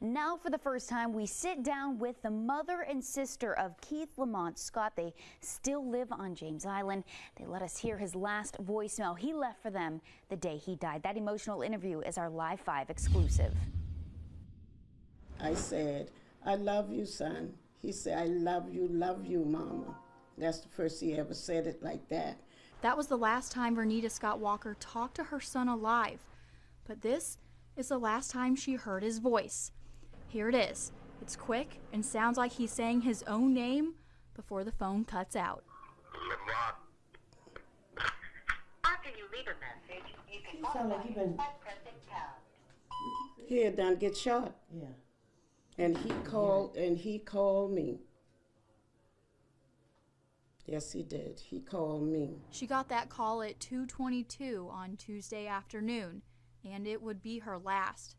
Now, for the first time, we sit down with the mother and sister of Keith Lamont Scott. They still live on James Island. They let us hear his last voicemail he left for them the day he died. That emotional interview is our Live 5 exclusive. I said, "I love you, son." He said, "I love you, Mama." That's the first he ever said it like that. That was the last time Vernita Scott Walker talked to her son alive. But this is the last time she heard his voice. Here it is. It's quick and sounds like he's saying his own name before the phone cuts out. After you leave a message, you can follow by pressing pound. He had done get shot. Yeah. And he called me. Yes, he did. He called me. She got that call at 2:22 on Tuesday afternoon, and it would be her last.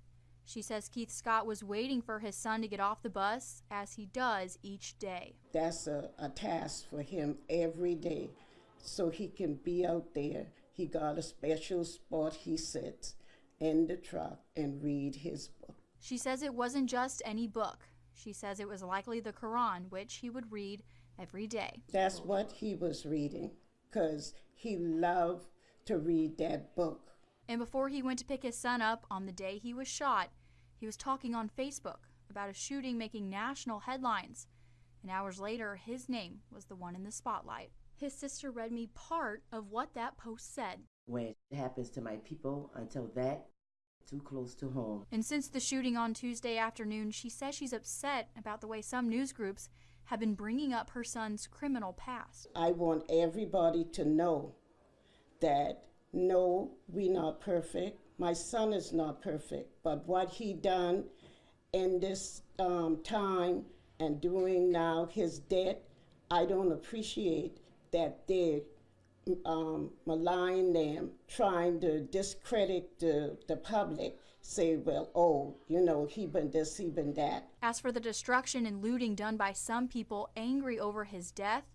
She says Keith Scott was waiting for his son to get off the bus, as he does each day. That's a task for him every day, so he can be out there. He got a special spot he sits in the truck and read his book. She says it wasn't just any book. She says it was likely the Quran, which he would read every day. That's what he was reading, because he loved to read that book. And before he went to pick his son up on the day he was shot, he was talking on Facebook about a shooting making national headlines. And hours later, his name was the one in the spotlight. His sister read me part of what that post said. When it happens to my people, until that, too close to home. And since the shooting on Tuesday afternoon, she says she's upset about the way some news groups have been bringing up her son's criminal past. I want everybody to know that no, we're not perfect. My son is not perfect, but what he done in this time and doing now his death, I don't appreciate that they malign them, trying to discredit the public, say, well, oh, you know, he been this, he been that. As for the destruction and looting done by some people angry over his death,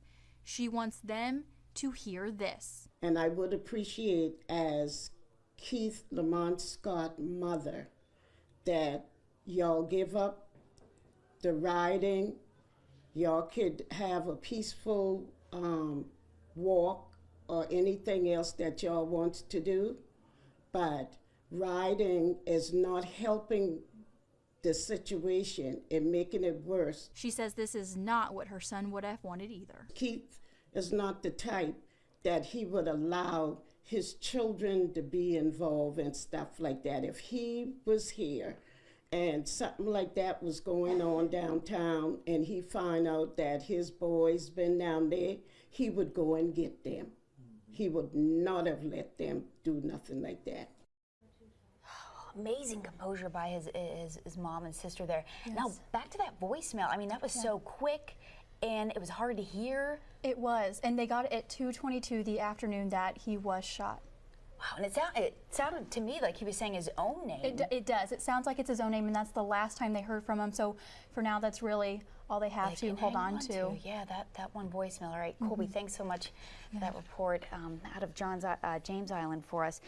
she wants them to hear this. And I would appreciate, as Keith Lamont Scott mother, that y'all give up the rioting. Y'all could have a peaceful walk or anything else that y'all want to do, but rioting is not helping the situation and making it worse. She says this is not what her son would have wanted either. Keith is not the type that he would allow his children to be involved in stuff like that. If he was here and something like that was going on downtown and he find out that his boys been down there, he would go and get them. He would not have let them do nothing like that. Amazing composure by his mom and sister there. Yes. Now, back to that voicemail. I mean, that was so quick, and it was hard to hear. It was, and they got it at 2:22 the afternoon that he was shot. Wow, and it sounded to me like he was saying his own name. It does. It sounds like it's his own name, and that's the last time they heard from him. So for now, that's really all they have to hold on to. Yeah, that one voicemail. All right, Colby, thanks so much for that report out of James Island for us.